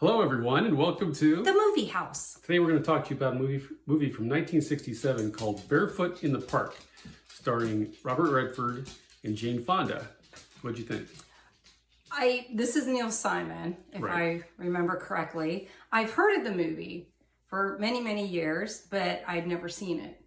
Hello, everyone, and welcome to The Movie House. Today we're going to talk to you about a movie from 1967 called Barefoot in the Park, starring Robert Redford and Jane Fonda. What'd you think? This is Neil Simon, if I remember correctly. I've heard of the movie for many, many years, but I'd never seen it.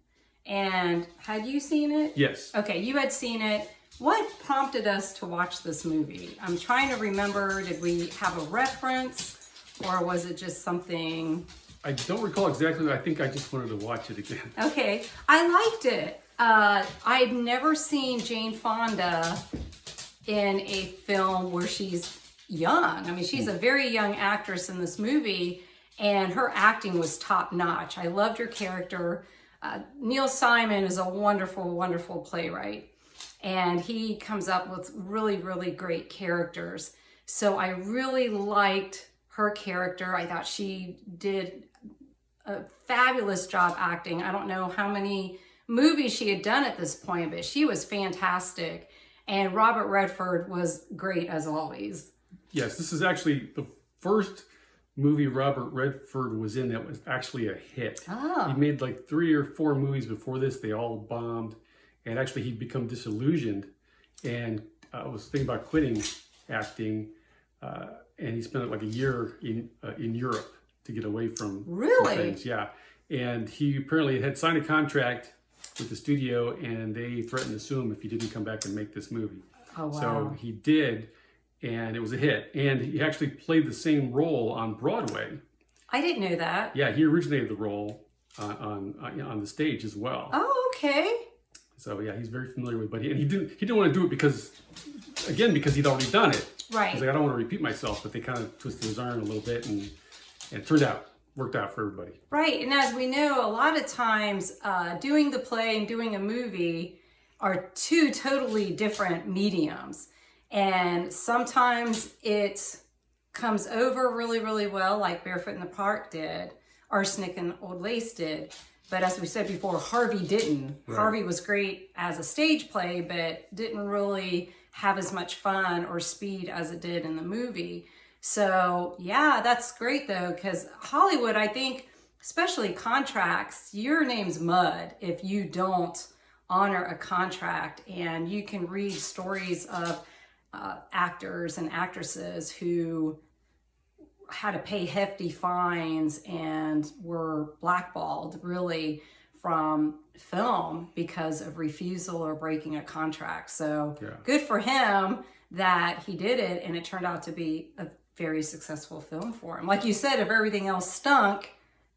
And had you seen it? Yes. Okay, you had seen it. What prompted us to watch this movie? I'm trying to remember, did we have a reference or was it just something? I don't recall exactly, but I think I just wanted to watch it again. Okay, I liked it. I'd never seen Jane Fonda in a film where she's young. I mean, she's a very young actress in this movie, and her acting was top notch. I loved her character. Neil Simon is a wonderful, wonderful playwright, and he comes up with really, really great characters. So I really liked her character. I thought she did a fabulous job acting. I don't know how many movies she had done at this point, but she was fantastic. And Robert Redford was great as always. Yes, this is actually the first movie Robert Redford was in that was actually a hit. Oh. He made like 3 or 4 movies before this. They all bombed. And actually he'd become disillusioned and was thinking about quitting acting. And he spent like a year in Europe to get away from Really? things. Yeah. And he apparently had signed a contract with the studio, and they threatened to sue him if he didn't come back and make this movie. Oh, wow. So he did, and it was a hit. And he actually played the same role on Broadway. I didn't know that. Yeah, he originated the role on the stage as well. Oh, okay. So yeah, he's very familiar with it. And he didn't want to do it because he'd already done it. Right. He's like, I don't want to repeat myself, but they kind of twisted his arm a little bit, and it worked out for everybody. Right, and as we know, a lot of times doing the play and doing a movie are two totally different mediums. And sometimes it comes over really, really well, like Barefoot in the Park did, Arsenic and Old Lace did. But as we said before, Harvey didn't. Right. Harvey was great as a stage play, but didn't really have as much fun or speed as it did in the movie. So yeah, that's great though, because Hollywood, I think, especially contracts, your name's mud if you don't honor a contract. And you can read stories of actors and actresses who had to pay hefty fines and were blackballed really from film because of refusal or breaking a contract. So Good for him that he did it, and it turned out to be a very successful film for him. Like you said, if everything else stunk,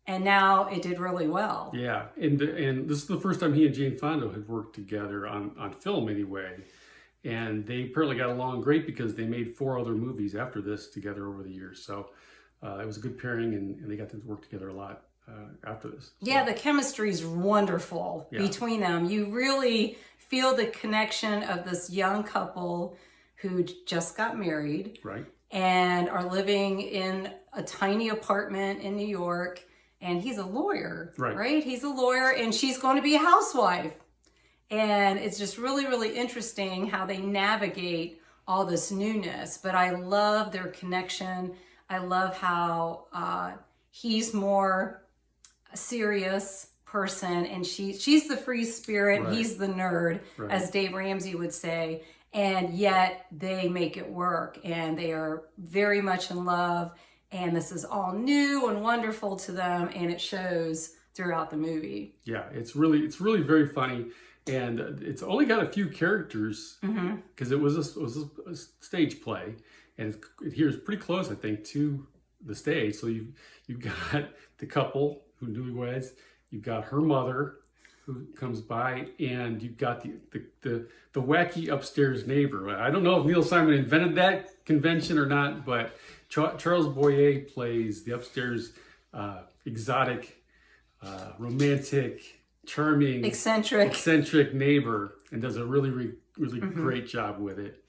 and now it did really well. Yeah, and this is the first time he and Jane Fonda had worked together on film anyway. And they apparently got along great because they made 4 other movies after this together over the years. So it was a good pairing, and they got to work together a lot after this. Yeah, the chemistry is wonderful between them. You really feel the connection of this young couple who just got married. Right. And are living in a tiny apartment in New York. And he's a lawyer, right? He's a lawyer, and she's going to be a housewife. And it's just really, really interesting how they navigate all this newness. But I love their connection. I love how he's more a serious person, and she's the free spirit, and he's the nerd, as Dave Ramsey would say. And yet they make it work, and they are very much in love, and this is all new and wonderful to them, and it shows throughout the movie. Yeah, it's really very funny, and it's only got a few characters because it was a stage play, and it adheres pretty close, I think, to the stage. So you've got the couple who newlyweds, you've got her mother who comes by, and you've got the wacky upstairs neighbor. I don't know if Neil Simon invented that convention or not, but Charles Boyer plays the upstairs exotic, romantic, charming, eccentric neighbor, and does a really great job with it.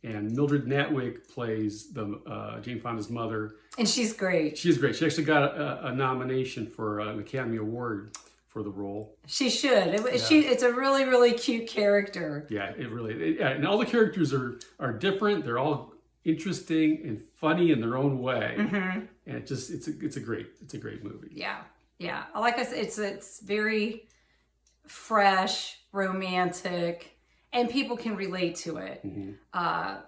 And Mildred Natwick plays the Jane Fonda's mother, and she's great. She's great. She actually got a nomination for an Academy Award for the role. She should. It's a really, really cute character. Yeah, and all the characters are different. They're all interesting and funny in their own way. Mm-hmm. And it's a great movie. Yeah. Yeah. Like I said, it's very fresh, romantic, and people can relate to it. Mm-hmm. I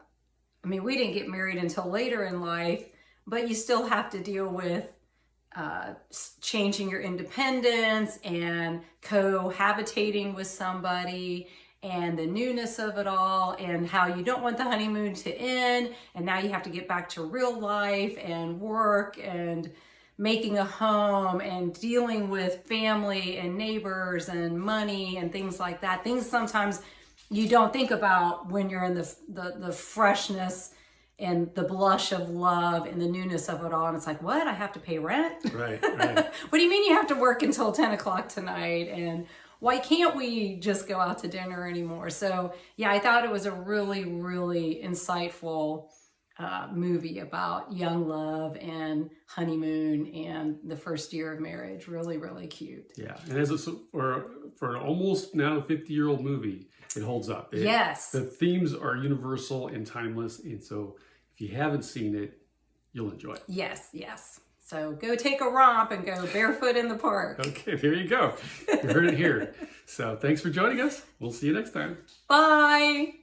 mean, we didn't get married until later in life, but you still have to deal with changing your independence and cohabitating with somebody and the newness of it all and how you don't want the honeymoon to end. And now you have to get back to real life and work and making a home and dealing with family and neighbors and money and things like that. Things sometimes you don't think about when you're in the freshness and the blush of love and the newness of it all. And it's like, what? I have to pay rent? Right. What do you mean you have to work until 10 o'clock tonight? And why can't we just go out to dinner anymore? So yeah, I thought it was a really, really insightful movie about young love and honeymoon and the first year of marriage. Really, really cute. Yeah, and for an almost now 50-year-old movie, it holds up. Yes. The themes are universal and timeless, and so if you haven't seen it, you'll enjoy it. Yes. So go take a romp and go barefoot in the park. Okay, there you go. You heard it here. So thanks for joining us. We'll see you next time. Bye.